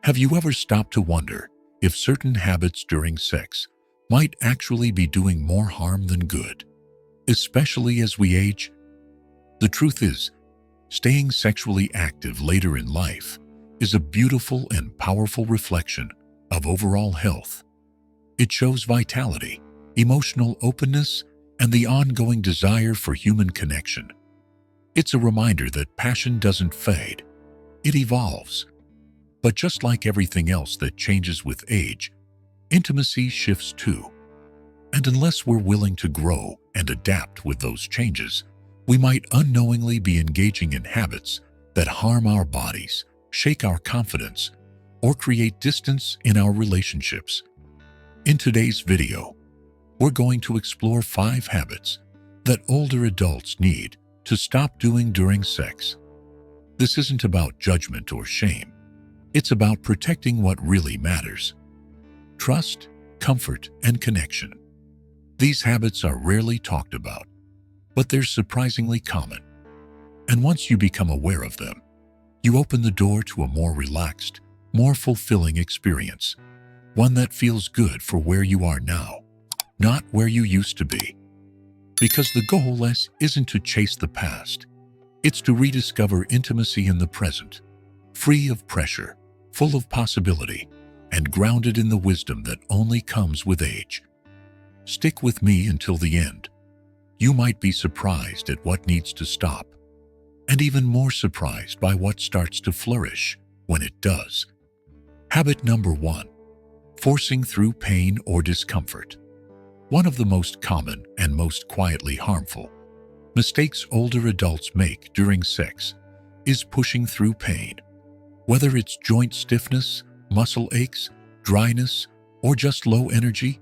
Have you ever stopped to wonder if certain habits during sex might actually be doing more harm than good, especially as we age? The truth is, staying sexually active later in life is a beautiful and powerful reflection of overall health. It shows vitality, emotional openness, and the ongoing desire for human connection. It's a reminder that passion doesn't fade, it evolves. But just like everything else that changes with age, intimacy shifts too. And unless we're willing to grow and adapt with those changes, we might unknowingly be engaging in habits that harm our bodies, shake our confidence, or create distance in our relationships. In today's video, we're going to explore 5 habits that older adults need to stop doing during sex. This isn't about judgment or shame. It's about protecting what really matters: trust, comfort, and connection. These habits are rarely talked about, but they're surprisingly common. And once you become aware of them, you open the door to a more relaxed, more fulfilling experience, one that feels good for where you are now, not where you used to be. Because the goal isn't to chase the past, it's to rediscover intimacy in the present, free of pressure, full of possibility, and grounded in the wisdom that only comes with age. Stick with me until the end. You might be surprised at what needs to stop, and even more surprised by what starts to flourish when it does. Habit number 1: forcing through pain or discomfort. One of the most common and most quietly harmful mistakes older adults make during sex is pushing through pain. Whether it's joint stiffness, muscle aches, dryness, or just low energy,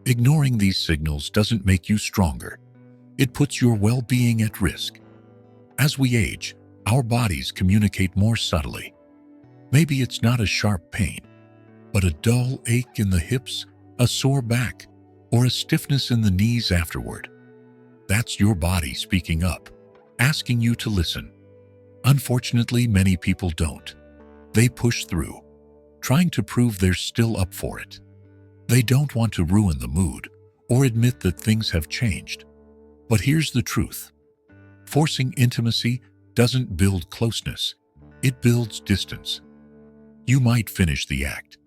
ignoring these signals doesn't make you stronger. It puts your well-being at risk. As we age, our bodies communicate more subtly. Maybe it's not a sharp pain, but a dull ache in the hips, a sore back, or a stiffness in the knees afterward. That's your body speaking up, asking you to listen. Unfortunately, many people don't. They push through, trying to prove they're still up for it. They don't want to ruin the mood or admit that things have changed. But here's the truth: forcing intimacy doesn't build closeness, it builds distance. You might finish the act,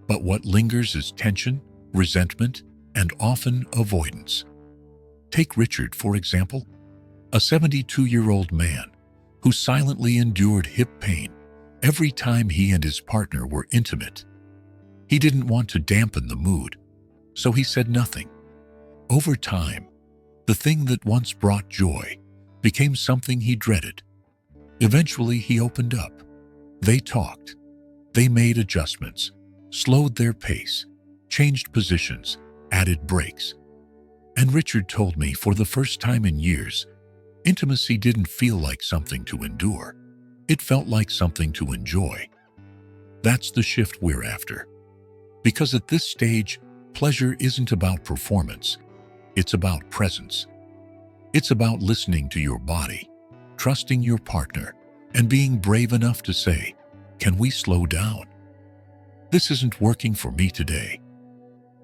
but what lingers is tension, resentment, and often avoidance. Take Richard, for example, a 72-year-old man who silently endured hip pain every time he and his partner were intimate. He didn't want to dampen the mood, so he said nothing. Over time, the thing that once brought joy became something he dreaded. Eventually, he opened up. They talked. They made adjustments, slowed their pace, changed positions, added breaks. And Richard told me, for the first time in years, intimacy didn't feel like something to endure. It felt like something to enjoy. That's the shift we're after. Because at this stage, pleasure isn't about performance. It's about presence. It's about listening to your body, trusting your partner, and being brave enough to say, "Can we slow down? This isn't working for me today."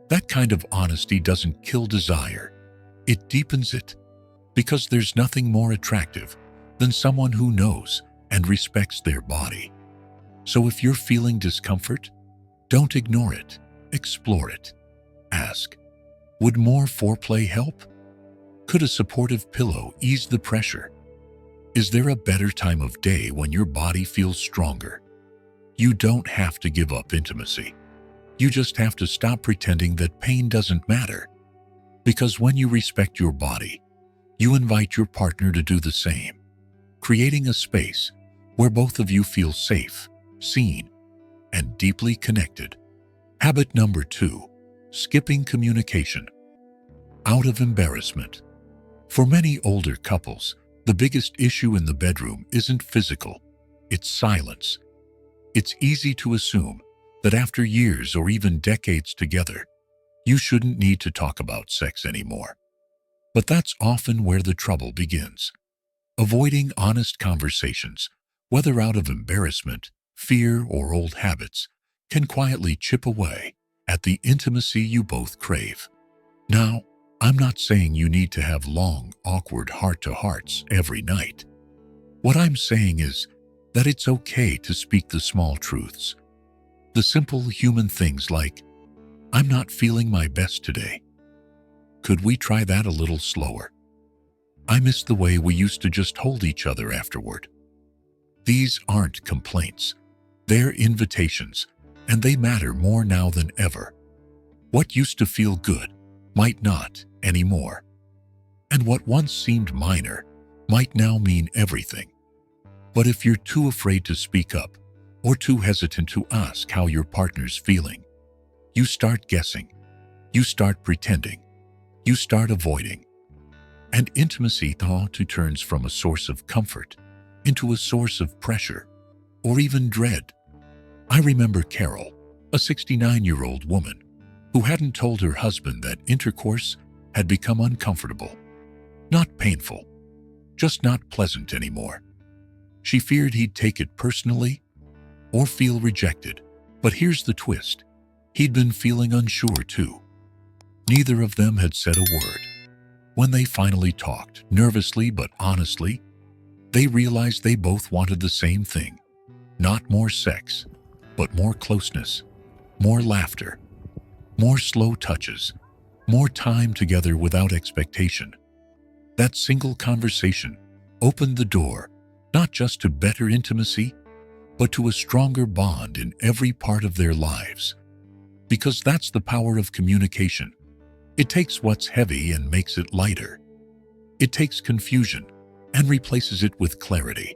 That kind of honesty doesn't kill desire. It deepens it, because there's nothing more attractive than someone who knows and respects their body. So if you're feeling discomfort, don't ignore it. Explore it. Ask, would more foreplay help? Could a supportive pillow ease the pressure? Is there a better time of day when your body feels stronger? You don't have to give up intimacy. You just have to stop pretending that pain doesn't matter. Because when you respect your body, you invite your partner to do the same, creating a space where both of you feel safe, seen, and deeply connected. Habit number 2: skipping communication. Out of embarrassment. For many older couples, the biggest issue in the bedroom isn't physical, it's silence. It's easy to assume that after years or even decades together, you shouldn't need to talk about sex anymore. But that's often where the trouble begins. Avoiding honest conversations, whether out of embarrassment, fear, or old habits, can quietly chip away at the intimacy you both crave. Now, I'm not saying you need to have long, awkward heart-to-hearts every night. What I'm saying is that it's okay to speak the small truths, the simple human things like, "I'm not feeling my best today. Could we try that a little slower? I miss the way we used to just hold each other afterward." These aren't complaints. They're invitations, and they matter more now than ever. What used to feel good might not anymore. And what once seemed minor might now mean everything. But if you're too afraid to speak up or too hesitant to ask how your partner's feeling, you start guessing, you start pretending, you start avoiding. And intimacy turns from a source of comfort into a source of pressure or even dread. I remember Carol, a 69-year-old woman who hadn't told her husband that intercourse had become uncomfortable. Not painful, just not pleasant anymore. She feared he'd take it personally or feel rejected. But here's the twist. He'd been feeling unsure too. Neither of them had said a word. When they finally talked, nervously but honestly, they realized they both wanted the same thing. Not more sex, but more closeness, more laughter, more slow touches, more time together without expectation. That single conversation opened the door not just to better intimacy, but to a stronger bond in every part of their lives. Because that's the power of communication. It takes what's heavy and makes it lighter. It takes confusion and replaces it with clarity.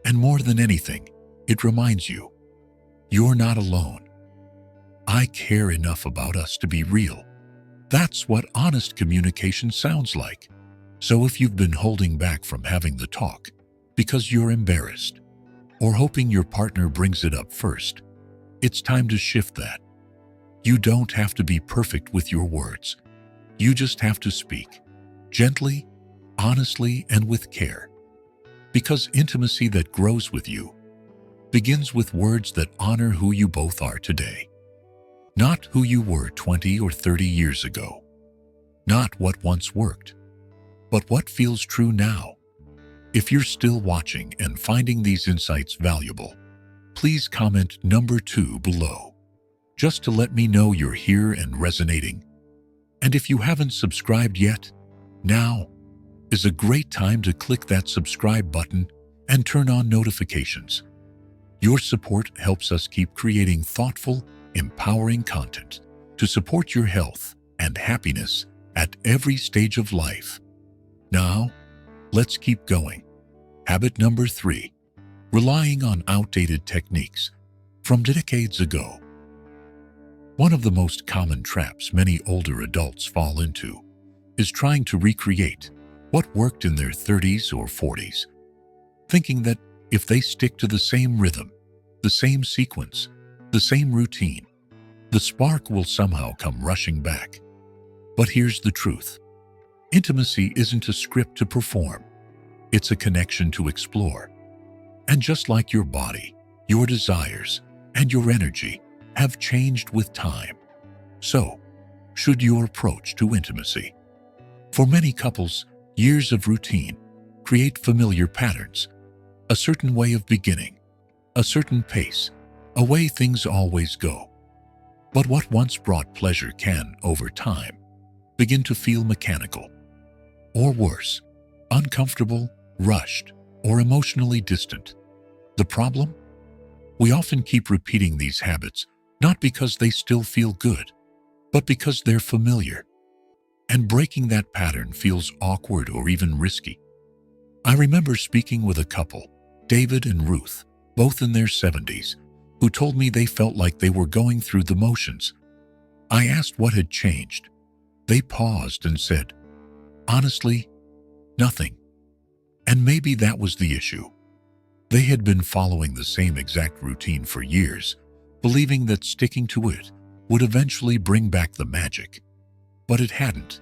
And more than anything, it reminds you, you're not alone. I care enough about us to be real. That's what honest communication sounds like. So if you've been holding back from having the talk because you're embarrassed or hoping your partner brings it up first, it's time to shift that. You don't have to be perfect with your words. You just have to speak gently, honestly, and with care. Because intimacy that grows with you begins with words that honor who you both are today. Not who you were 20 or 30 years ago. Not what once worked, but what feels true now. If you're still watching and finding these insights valuable, please comment number 2 below, just to let me know you're here and resonating. And if you haven't subscribed yet, now is a great time to click that subscribe button and turn on notifications. Your support helps us keep creating thoughtful, empowering content to support your health and happiness at every stage of life. Now, let's keep going. Habit number 3, relying on outdated techniques from decades ago. One of the most common traps many older adults fall into is trying to recreate what worked in their 30s or 40s, thinking that if they stick to the same rhythm, the same sequence, the same routine, the spark will somehow come rushing back. But here's the truth. Intimacy isn't a script to perform. It's a connection to explore. And just like your body, your desires, and your energy have changed with time, so should your approach to intimacy. For many couples, years of routine create familiar patterns, a certain way of beginning, a certain pace, a way things always go. But what once brought pleasure can, over time, begin to feel mechanical, or worse, uncomfortable, rushed, or emotionally distant. The problem? We often keep repeating these habits not because they still feel good, but because they're familiar. And breaking that pattern feels awkward or even risky. I remember speaking with a couple, David and Ruth, both in their 70s, who told me they felt like they were going through the motions. I asked what had changed. They paused and said, "Honestly, nothing." And maybe that was the issue. They had been following the same exact routine for years, believing that sticking to it would eventually bring back the magic. But it hadn't.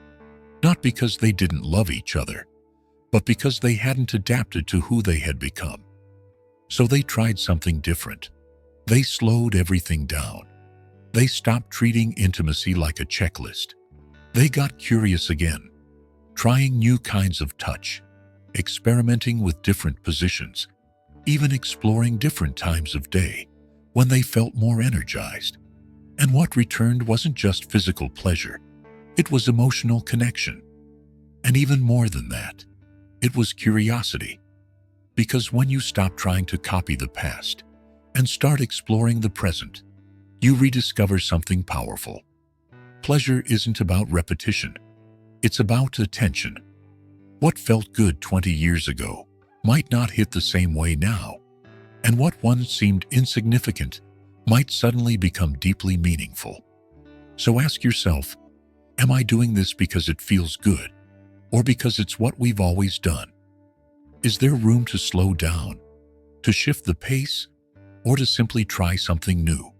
Not because they didn't love each other, but because they hadn't adapted to who they had become. So they tried something different. They slowed everything down. They stopped treating intimacy like a checklist. They got curious again, trying new kinds of touch, experimenting with different positions, even exploring different times of day when they felt more energized. And what returned wasn't just physical pleasure, it was emotional connection. And even more than that, it was curiosity. Because when you stop trying to copy the past and start exploring the present, you rediscover something powerful. Pleasure isn't about repetition. It's about attention. What felt good 20 years ago might not hit the same way now, and what once seemed insignificant might suddenly become deeply meaningful. So ask yourself, am I doing this because it feels good, or because it's what we've always done? Is there room to slow down, to shift the pace, or to simply try something new?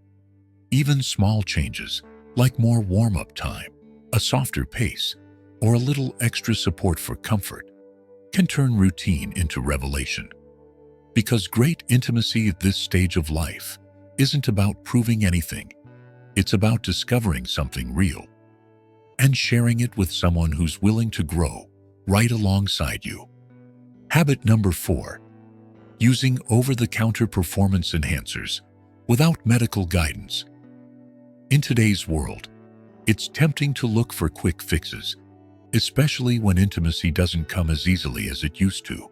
Even small changes, like more warm-up time, a softer pace, or a little extra support for comfort, can turn routine into revelation. Because great intimacy at this stage of life isn't about proving anything. It's about discovering something real and sharing it with someone who's willing to grow right alongside you. Habit number 4, using over-the-counter performance enhancers without medical guidance. In today's world, it's tempting to look for quick fixes, especially when intimacy doesn't come as easily as it used to.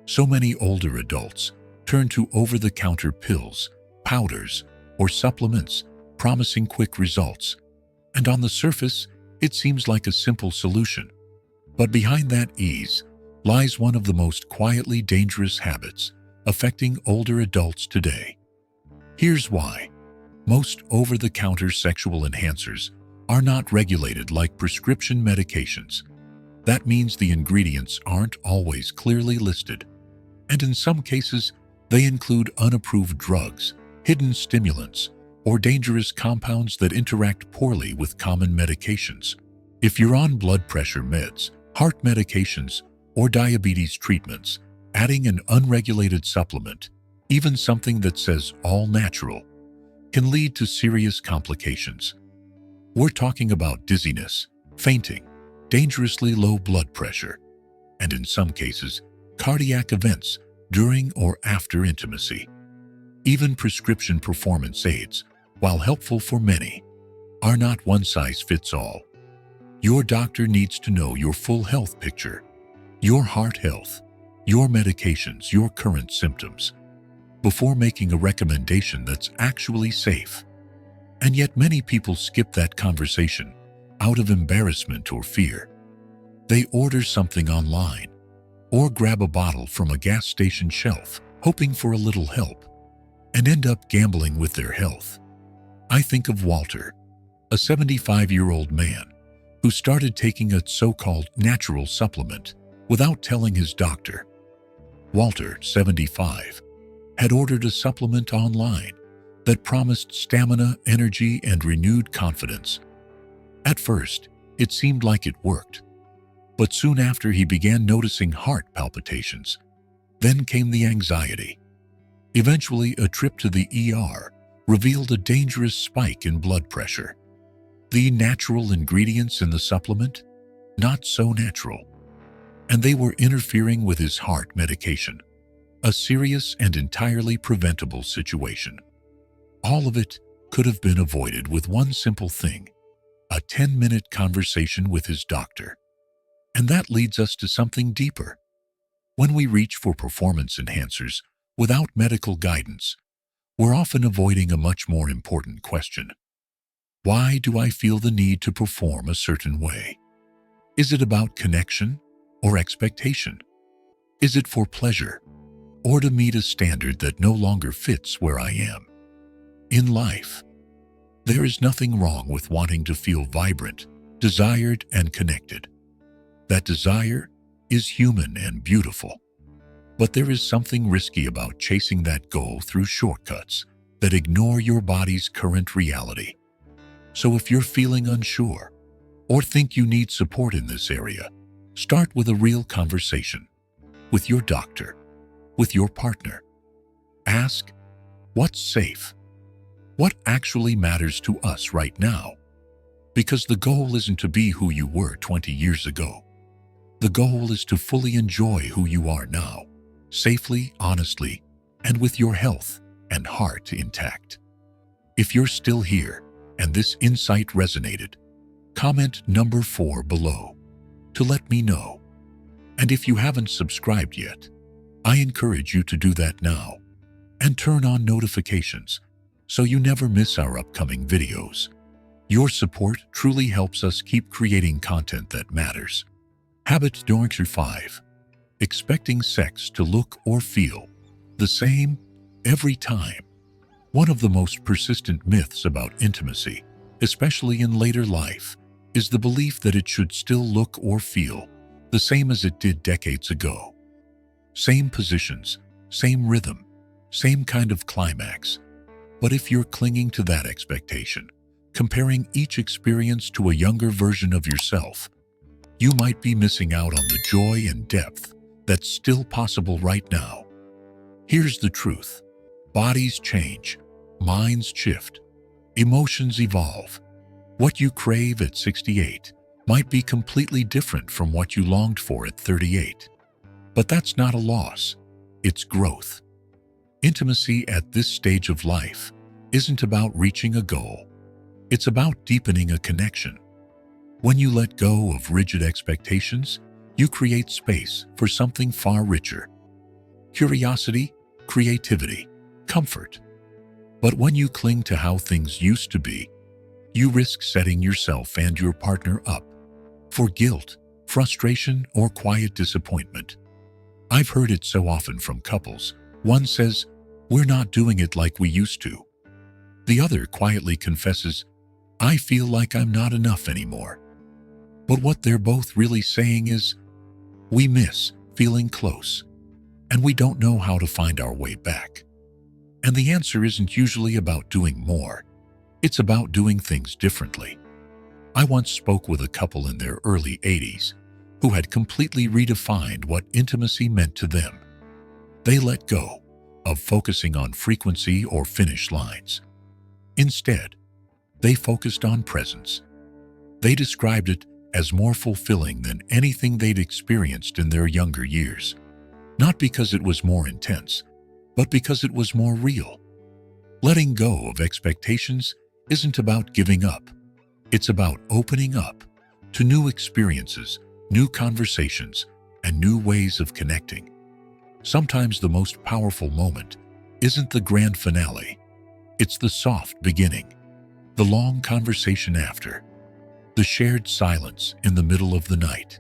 So many older adults turn to over-the-counter pills, powders, or supplements, promising quick results. And on the surface, it seems like a simple solution. But behind that ease lies one of the most quietly dangerous habits affecting older adults today. Here's why. Most over-the-counter sexual enhancers are not regulated like prescription medications. That means the ingredients aren't always clearly listed. And in some cases, they include unapproved drugs, hidden stimulants, or dangerous compounds that interact poorly with common medications. If you're on blood pressure meds, heart medications, or diabetes treatments, adding an unregulated supplement, even something that says all natural, can lead to serious complications. We're talking about dizziness, fainting, dangerously low blood pressure, and in some cases, cardiac events during or after intimacy. Even prescription performance aids, while helpful for many, are not one-size-fits-all. Your doctor needs to know your full health picture, your heart health, your medications, your current symptoms, before making a recommendation that's actually safe. And yet many people skip that conversation out of embarrassment or fear. They order something online or grab a bottle from a gas station shelf, hoping for a little help, and end up gambling with their health. I think of Walter, a 75-year-old man who started taking a so-called natural supplement without telling his doctor. Walter, 75, had ordered a supplement online that promised stamina, energy, and renewed confidence. At first, it seemed like it worked, but soon after he began noticing heart palpitations. Then came the anxiety. Eventually, a trip to the ER revealed a dangerous spike in blood pressure. The natural ingredients in the supplement? Not so natural. And they were interfering with his heart medication. A serious and entirely preventable situation. All of it could have been avoided with one simple thing: a 10-minute conversation with his doctor. And that leads us to something deeper. When we reach for performance enhancers without medical guidance, we're often avoiding a much more important question. Why do I feel the need to perform a certain way? Is it about connection or expectation? Is it for pleasure or to meet a standard that no longer fits where I am? In life, there is nothing wrong with wanting to feel vibrant, desired, and connected. That desire is human and beautiful. But there is something risky about chasing that goal through shortcuts that ignore your body's current reality. So if you're feeling unsure or think you need support in this area, start with a real conversation with your doctor, with your partner. Ask, What's safe? What actually matters to us right now? Because the goal isn't to be who you were 20 years ago. The goal is to fully enjoy who you are now, safely, honestly, and with your health and heart intact. If you're still here and this insight resonated, comment number 4 below to let me know. And if you haven't subscribed yet, I encourage you to do that now and turn on notifications so you never miss our upcoming videos. Your support truly helps us keep creating content that matters. Habit number 5. Expecting sex to look or feel the same every time. One of the most persistent myths about intimacy, especially in later life, is the belief that it should still look or feel the same as it did decades ago. Same positions, same rhythm, same kind of climax. But if you're clinging to that expectation, comparing each experience to a younger version of yourself, you might be missing out on the joy and depth that's still possible right now. Here's the truth. Bodies change, minds shift, emotions evolve. What you crave at 68 might be completely different from what you longed for at 38. But that's not a loss, it's growth. Intimacy at this stage of life isn't about reaching a goal. It's about deepening a connection. When you let go of rigid expectations, you create space for something far richer. Curiosity, creativity, comfort. But when you cling to how things used to be, you risk setting yourself and your partner up for guilt, frustration, or quiet disappointment. I've heard it so often from couples. One says, "We're not doing it like we used to." The other quietly confesses, "I feel like I'm not enough anymore." But what they're both really saying is, "We miss feeling close, and we don't know how to find our way back." And the answer isn't usually about doing more. It's about doing things differently. I once spoke with a couple in their early 80s who had completely redefined what intimacy meant to them. They let go of focusing on frequency or finish lines. Instead, they focused on presence. They described it as more fulfilling than anything they'd experienced in their younger years. Not because it was more intense, but because it was more real. Letting go of expectations isn't about giving up. It's about opening up to new experiences, new conversations, and new ways of connecting. Sometimes the most powerful moment isn't the grand finale. It's the soft beginning, the long conversation after, the shared silence in the middle of the night.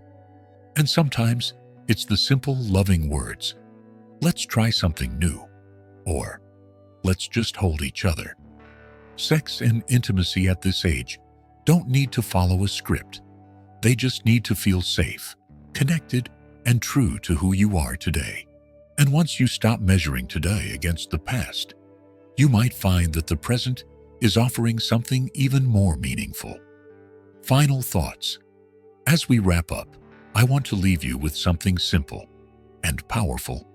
And sometimes it's the simple, loving words, "Let's try something new," or "Let's just hold each other." Sex and intimacy at this age don't need to follow a script. They just need to feel safe, connected, and true to who you are today. And once you stop measuring today against the past, you might find that the present is offering something even more meaningful. Final thoughts. As we wrap up, I want to leave you with something simple and powerful.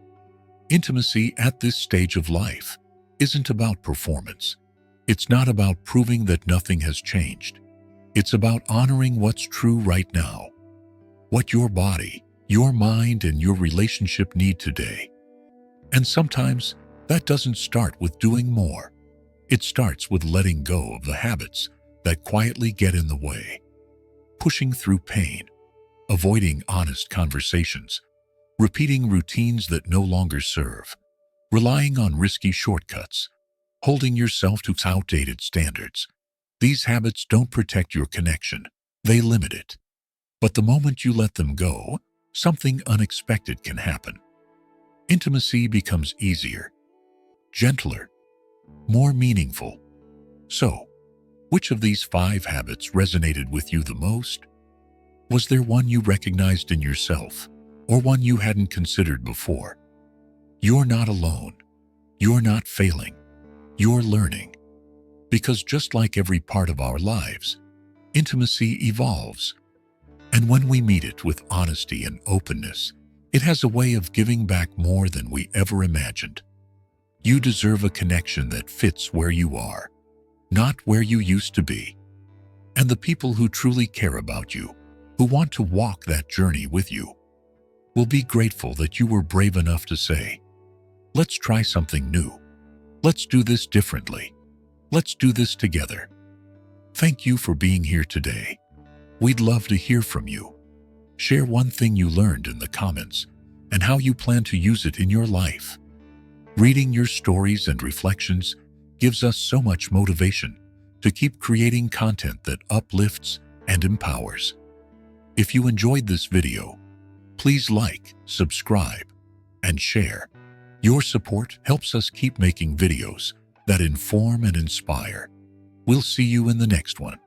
Intimacy at this stage of life isn't about performance. It's not about proving that nothing has changed. It's about honoring what's true right now, what your body, your mind, and your relationship need today. And sometimes that doesn't start with doing more. It starts with letting go of the habits that quietly get in the way. Pushing through pain, avoiding honest conversations, repeating routines that no longer serve, relying on risky shortcuts, holding yourself to outdated standards. These habits don't protect your connection, they limit it. But the moment you let them go, something unexpected can happen. Intimacy becomes easier, gentler, more meaningful. So, which of these 5 habits resonated with you the most? Was there one you recognized in yourself, or one you hadn't considered before? You're not alone. You're not failing. You're learning. Because just like every part of our lives, intimacy evolves. And when we meet it with honesty and openness, it has a way of giving back more than we ever imagined. You deserve a connection that fits where you are, not where you used to be. And the people who truly care about you, who want to walk that journey with you, will be grateful that you were brave enough to say, "Let's try something new. Let's do this differently. Let's do this together." Thank you for being here today. We'd love to hear from you. Share one thing you learned in the comments and how you plan to use it in your life. Reading your stories and reflections gives us so much motivation to keep creating content that uplifts and empowers. If you enjoyed this video, please like, subscribe, and share. Your support helps us keep making videos that inform and inspire. We'll see you in the next one.